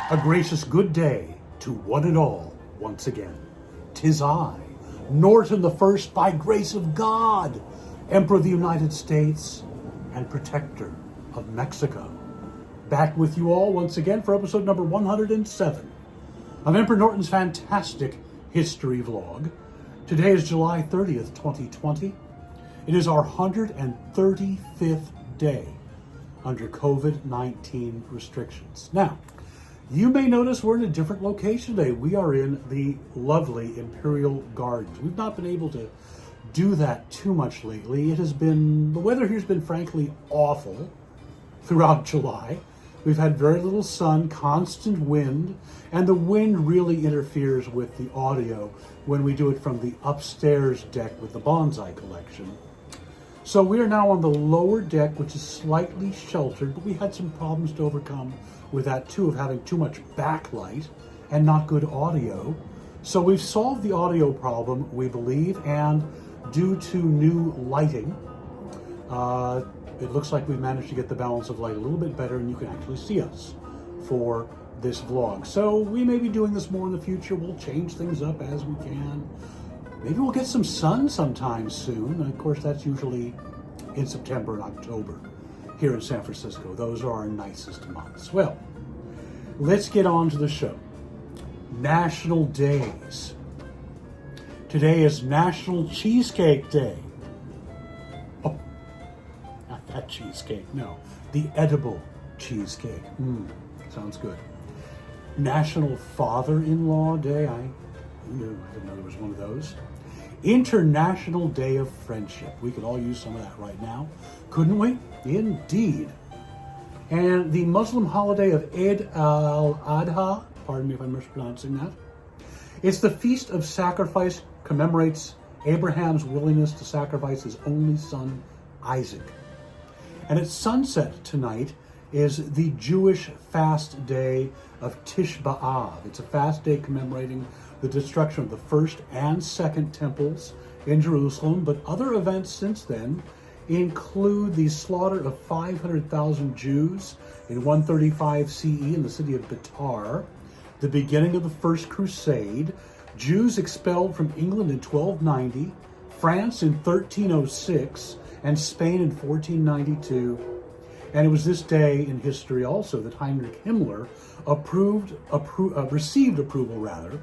A gracious good day to one and all once again. 'Tis I, Norton the First, by grace of God, Emperor of the United States and Protector of Mexico. Back with you all once again for episode number 107 of Emperor Norton's fantastic history vlog. Today is July 30th, 2020. It is our 135th day under COVID-19 restrictions. Now, you may notice we're in a different location today. We are in the lovely Imperial Gardens. We've not been able to do that too much lately. The weather here's been frankly awful throughout July. We've had very little sun, constant wind, and the wind really interferes with the audio when we do it from the upstairs deck with the bonsai collection. So we are now on the lower deck, which is slightly sheltered, but we had some problems to overcome with that too, of having too much backlight and not good audio. So we've solved the audio problem, we believe, and due to new lighting, it looks like we've managed to get the balance of light a little bit better, and you can actually see us for this vlog. So we may be doing this more in the future. We'll change things up as we can. Maybe we'll get some sun sometime soon. And of course, that's usually in September and October here in San Francisco. Those are our nicest months. Well, let's get on to the show. National days. Today is National Cheesecake Day. Oh, not that cheesecake, no. The edible cheesecake. Sounds good. National Father-in-Law Day. I didn't know there was one of those. International Day of Friendship. We could all use some of that right now, couldn't we? Indeed. And the Muslim holiday of Eid al-Adha, pardon me if I'm mispronouncing that. It's the feast of sacrifice, commemorates Abraham's willingness to sacrifice his only son, Isaac. And at sunset tonight is the Jewish fast day of Tish B'Av. It's a fast day commemorating the destruction of the first and second temples in Jerusalem, but other events since then include the slaughter of 500,000 Jews in 135 CE in the city of Betar, the beginning of the First Crusade, Jews expelled from England in 1290, France in 1306, and Spain in 1492. And it was this day in history also that Heinrich Himmler received approval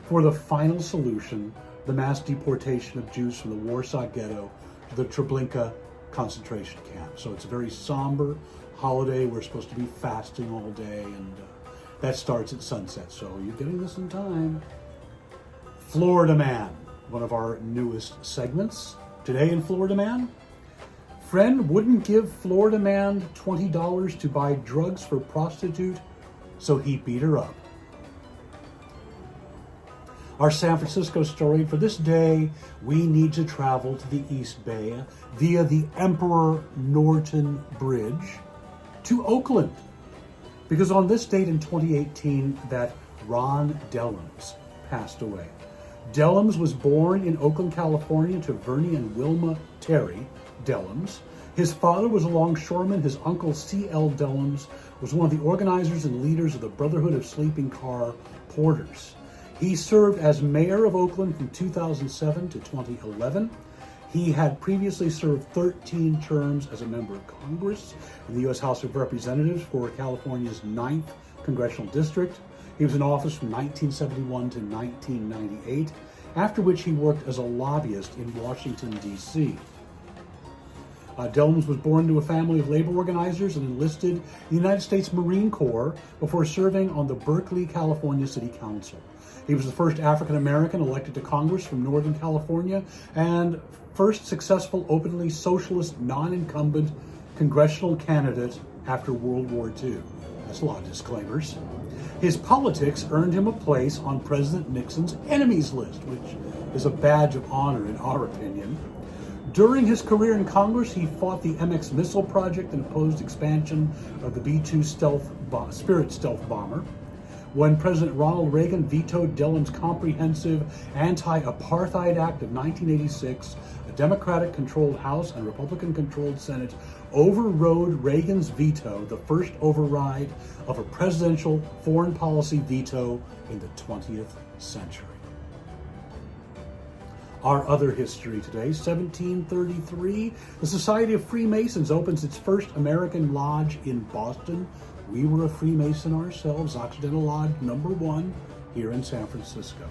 for the final solution, the mass deportation of Jews from the Warsaw Ghetto to the Treblinka concentration camp. So it's a very somber holiday. We're supposed to be fasting all day, and that starts at sunset. So you're getting this in time. Florida Man, one of our newest segments. Today in Florida Man, friend wouldn't give Florida man $20 to buy drugs for prostitute, so he beat her up. Our San Francisco story for this day, we need to travel to the East Bay via the Emperor Norton Bridge to Oakland. Because on this date in 2018 that Ron Dellums passed away. Dellums was born in Oakland, California to Vernie and Wilma Terry Dellums. His father was a longshoreman. His uncle C.L. Dellums was one of the organizers and leaders of the Brotherhood of Sleeping Car Porters. He served as mayor of Oakland from 2007 to 2011. He had previously served 13 terms as a member of Congress in the U.S. House of Representatives for California's 9th Congressional District. He was in office from 1971 to 1998, after which he worked as a lobbyist in Washington, D.C. Dellums was born to a family of labor organizers and enlisted in the United States Marine Corps before serving on the Berkeley, California City Council. He was the first African-American elected to Congress from Northern California and first successful openly socialist non-incumbent congressional candidate after World War II. That's a lot of disclaimers. His politics earned him a place on President Nixon's enemies list, which is a badge of honor in our opinion. During his career in Congress, he fought the MX missile project and opposed expansion of the B-2 Spirit stealth bomber. when President Ronald Reagan vetoed Dellums' Comprehensive Anti-Apartheid Act of 1986, a Democratic-controlled House and Republican-controlled Senate overrode Reagan's veto, the first override of a presidential foreign policy veto in the 20th century. Our other history today, 1733, the Society of Freemasons opens its first American lodge in Boston. We were a Freemason ourselves, Occidental Lodge number 1 here in San Francisco.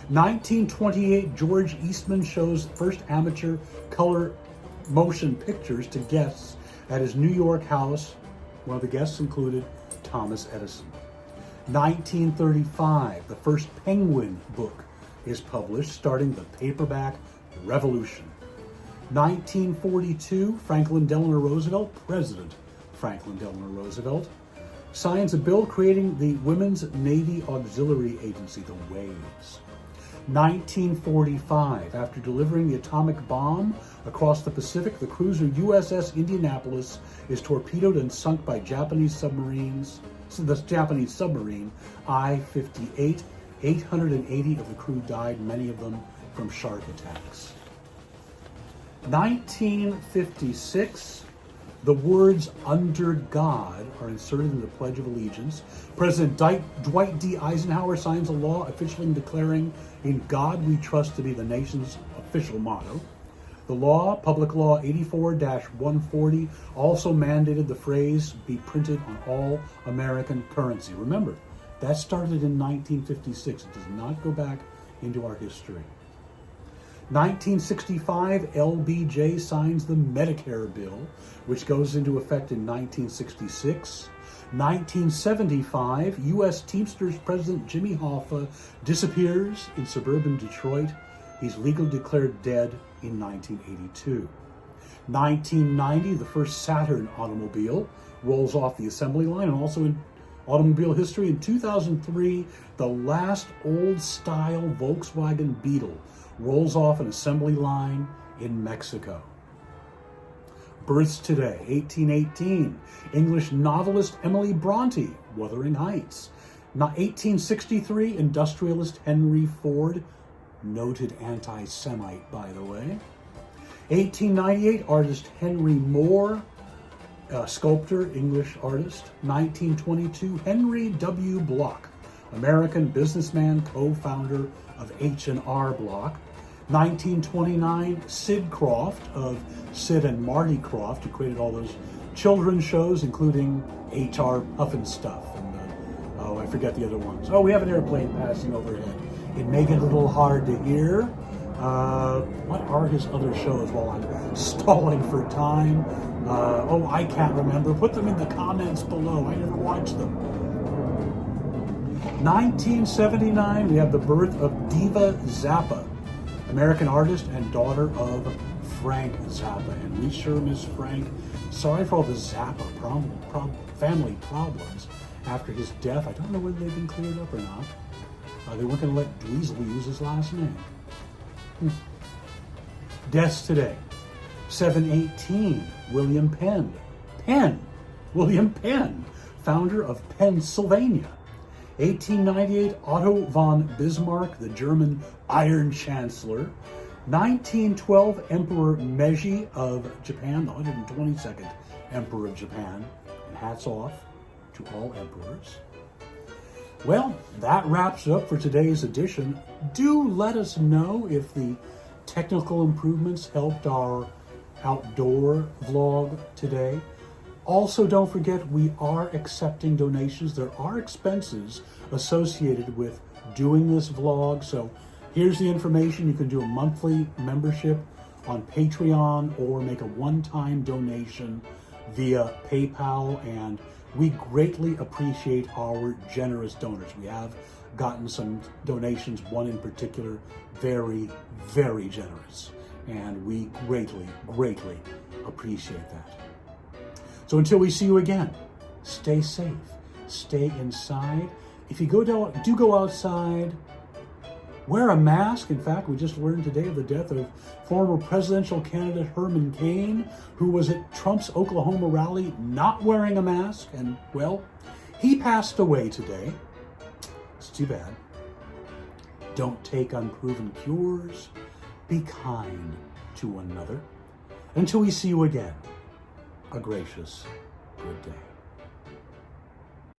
1928, George Eastman shows first amateur color motion pictures to guests at his New York house. One of the guests included Thomas Edison. 1935, the first Penguin book is published, starting the paperback revolution. 1942, Franklin Delano Roosevelt, President Franklin Delano Roosevelt, signs a bill creating the Women's Navy Auxiliary Agency, the WAVES. 1945, after delivering the atomic bomb across the Pacific, the cruiser USS Indianapolis is torpedoed and sunk by Japanese submarines. So the Japanese submarine I-58. 880 of the crew died, many of them from shark attacks. 1956, the words "under God" are inserted in the Pledge of Allegiance. President Dwight D. Eisenhower signs a law officially declaring "In God We Trust" to be the nation's official motto. The law, Public Law 84-140, also mandated the phrase be printed on all American currency. Remember, that started in 1956. It does not go back into our history. 1965, LBJ signs the Medicare bill, which goes into effect in 1966. 1975, U.S. Teamsters President Jimmy Hoffa disappears in suburban Detroit. He's legally declared dead in 1982. 1990, the first Saturn automobile rolls off the assembly line, and also in automobile history, in 2003, the last old-style Volkswagen Beetle rolls off an assembly line in Mexico. Births today, 1818, English novelist Emily Brontë, Wuthering Heights. 1863, industrialist Henry Ford, noted anti-Semite, by the way. 1898, artist Henry Moore, sculptor, English artist. 1922, Henry W. Block, American businessman, co-founder of H&R Block. 1929, Sid Croft of Sid and Marty Croft, who created all those children's shows, including HR Pufnstuf and I forget the other ones. Oh, we have an airplane passing overhead. It may get a little hard to hear. What are his other shows while I'm stalling for time? I can't remember. Put them in the comments below. I never watched them. 1979, we have the birth of Diva Zappa, American artist and daughter of Frank Zappa. And we sure miss Frank. Sorry for all the Zappa family problems after his death. I don't know whether they've been cleared up or not. They weren't going to let Dweezil use his last name. Deaths today. 718, William Penn. William Penn, founder of Pennsylvania. 1898, Otto von Bismarck, the German Iron Chancellor. 1912, Emperor Meiji of Japan, the 122nd Emperor of Japan. And hats off to all emperors. Well, that wraps it up for today's edition. Do let us know if the technical improvements helped our outdoor vlog today. Also, don't forget, we are accepting donations. There are expenses associated with doing this vlog. So here's the information. You can do a monthly membership on Patreon or make a one-time donation via PayPal, and we greatly appreciate our generous donors. We have gotten some donations, one in particular, very, very generous, and we greatly, greatly appreciate that. So until we see you again, stay safe, stay inside. If you do go outside, wear a mask. In fact, we just learned today of the death of former presidential candidate Herman Cain, who was at Trump's Oklahoma rally not wearing a mask. And, well, he passed away today. too bad. Don't take unproven cures. Be kind to one another. Until we see you again, a gracious good day.